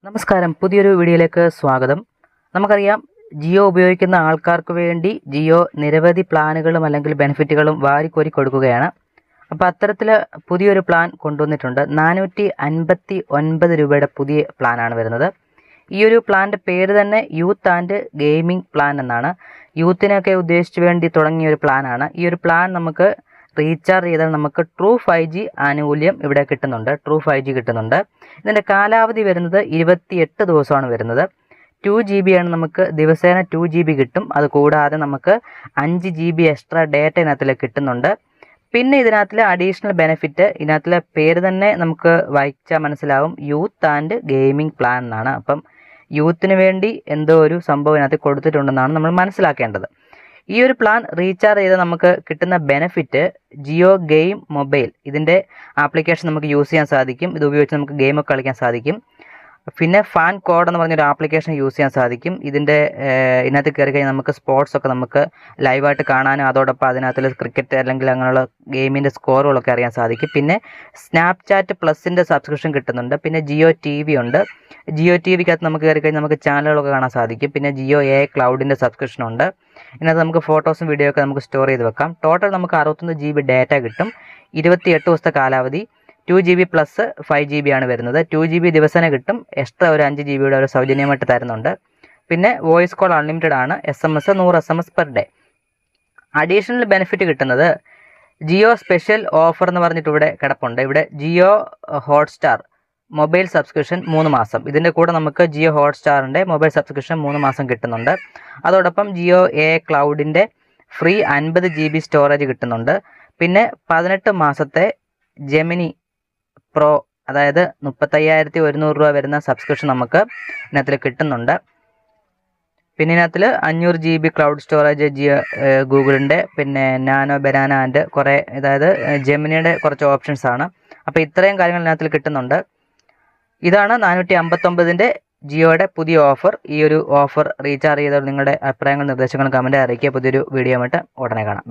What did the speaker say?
നമസ്കാരം, പുതിയൊരു വീഡിയോയിലേക്ക് സ്വാഗതം. നമുക്കറിയാം, ജിയോ ഉപയോഗിക്കുന്ന ആൾക്കാർക്ക് വേണ്ടി ജിയോ നിരവധി പ്ലാനുകളും അല്ലെങ്കിൽ ബെനിഫിറ്റുകളും വാരിക്കോരി കൊടുക്കുകയാണ്. അപ്പോൾ അത്തരത്തിൽ പുതിയൊരു പ്ലാൻ കൊണ്ടുവന്നിട്ടുണ്ട്. 459 രൂപയുടെ പുതിയ പ്ലാനാണ് വരുന്നത്. ഈ ഒരു പ്ലാൻ്റെ പേര് തന്നെ യൂത്ത് ആൻഡ് ഗെയിമിംഗ് പ്ലാൻ എന്നാണ്. യൂത്തിനൊക്കെ ഉദ്ദേശിച്ച് വേണ്ടി തുടങ്ങിയ ഒരു പ്ലാനാണ്. ഈ ഒരു പ്ലാൻ നമുക്ക് റീചാർജ് ചെയ്താൽ നമുക്ക് ട്രൂ 5G ആനുകൂല്യം ഇവിടെ കിട്ടുന്നുണ്ട്. ട്രൂ 5G കിട്ടുന്നുണ്ട്. ഇതിൻ്റെ കാലാവധി വരുന്നത് 28 ദിവസമാണ് വരുന്നത്. 2 GB ആണ്, നമുക്ക് ദിവസേന 2 GB കിട്ടും. അതുകൂടാതെ നമുക്ക് 5 GB എക്സ്ട്രാ ഡേറ്റ ഇതിനകത്തിൽ കിട്ടുന്നുണ്ട്. പിന്നെ ഇതിനകത്തിൽ അഡീഷണൽ ബെനിഫിറ്റ്, ഇതിനകത്തിലെ പേര് തന്നെ നമുക്ക് വായിച്ചാൽ മനസ്സിലാവും, യൂത്ത് ആൻഡ് ഗെയിമിംഗ് പ്ലാൻ എന്നാണ്. അപ്പം യൂത്തിന് വേണ്ടി എന്തോ ഒരു സംഭവം ഇതിനകത്ത് കൊടുത്തിട്ടുണ്ടെന്നാണ് നമ്മൾ മനസ്സിലാക്കേണ്ടത്. ഈ ഒരു പ്ലാൻ റീചാർജ് ചെയ്ത് നമുക്ക് കിട്ടുന്ന ബെനിഫിറ്റ്, ജിയോ ഗെയിം മൊബൈൽ, ഇതിൻ്റെ ആപ്ലിക്കേഷൻ നമുക്ക് യൂസ് ചെയ്യാൻ സാധിക്കും. ഇത് ഉപയോഗിച്ച് നമുക്ക് ഗെയിമൊക്കെ കളിക്കാൻ സാധിക്കും. പിന്നെ ഫാൻ കോഡ് എന്ന് പറഞ്ഞൊരു ആപ്ലിക്കേഷൻ യൂസ് ചെയ്യാൻ സാധിക്കും. ഇതിനകത്ത് കയറി കഴിഞ്ഞാൽ നമുക്ക് സ്പോർട്സൊക്കെ നമുക്ക് ലൈവായിട്ട് കാണാനും അതോടൊപ്പം അതിനകത്തുള്ള ക്രിക്കറ്റ് അല്ലെങ്കിൽ അങ്ങനെയുള്ള ഗെയിമിൻ്റെ സ്കോറുകളൊക്കെ അറിയാൻ സാധിക്കും. പിന്നെ സ്നാപ്ചാറ്റ് പ്ലസിൻ്റെ സബ്സ്ക്രിപ്ഷൻ കിട്ടുന്നുണ്ട്. പിന്നെ ജിയോ TV ഉണ്ട്. ജിയോ TVക്കകത്ത് നമുക്ക് കയറി കഴിഞ്ഞാൽ നമുക്ക് ചാനലുകളൊക്കെ കാണാൻ സാധിക്കും. പിന്നെ ജിയോ AI ക്ലൗഡിൻ്റെ സബ്സ്ക്രിപ്ഷൻ ഉണ്ട്. ഇതിനകത്ത് നമുക്ക് ഫോട്ടോസും വീഡിയോ ഒക്കെ നമുക്ക് സ്റ്റോർ ചെയ്ത് വെക്കാം. ടോട്ടൽ നമുക്ക് 61 GB ഡാറ്റ കിട്ടും. 28 ദിവസത്തെ കാലാവധി. 2 GB പ്ലസ് 5 GB ആണ് വരുന്നത്. 2 GB ദിവസേന കിട്ടും. എക്സ്ട്രാ ഒരു 5 GB ഒരു സൗജന്യമായിട്ട് തരുന്നുണ്ട്. പിന്നെ വോയിസ് കോൾ അൺലിമിറ്റഡ് ആണ്. SMS 100 SMS per day. Additional benefit കിട്ടുന്നത് ജിയോ സ്പെഷ്യൽ ഓഫർ എന്ന് പറഞ്ഞിട്ട് ഇവിടെ കിടപ്പുണ്ട്. ഇവിടെ ജിയോ ഹോട്ട്സ്റ്റാർ മൊബൈൽ സബ്സ്ക്രിപ്ഷൻ 3 മാസം. ഇതിൻ്റെ കൂടെ നമുക്ക് ജിയോ ഹോട്ട്സ്റ്റാറിൻ്റെ മൊബൈൽ സബ്സ്ക്രിപ്ഷൻ 3 മാസം കിട്ടുന്നുണ്ട്. അതോടൊപ്പം ജിയോ AI ക്ലൗഡിൻ്റെ ഫ്രീ 50 GB സ്റ്റോറേജ് കിട്ടുന്നുണ്ട്. പിന്നെ 18 മാസത്തെ ജെമിനി പ്രോ, അതായത് 35,100 രൂപ വരുന്ന സബ്സ്ക്രിപ്ഷൻ നമുക്ക് ഇതിനകത്തിൽ കിട്ടുന്നുണ്ട്. പിന്നെ ഇതിനകത്തിൽ 500 GB ക്ലൗഡ് സ്റ്റോറേജ് ജിയോ ഗൂഗിളിൻ്റെ, പിന്നെ നാനോ ബനാന ആൻഡ് കുറേ, അതായത് ജെമിനിയുടെ കുറച്ച് ഓപ്ഷൻസ് ആണ്. അപ്പോൾ ഇത്രയും കാര്യങ്ങൾ ഇതിനകത്തിൽ കിട്ടുന്നുണ്ട്. ഇതാണ് 459ൻ്റെ ജിയോയുടെ പുതിയ ഓഫർ. ഈ ഒരു ഓഫർ റീചാർജ് ചെയ്താൽ നിങ്ങളുടെ അഭിപ്രായങ്ങളും നിർദ്ദേശങ്ങളും കമൻറ്റ് അറിയിക്കുക. പുതിയൊരു വീഡിയോ ആയിട്ട് ഉടനെ കാണാം.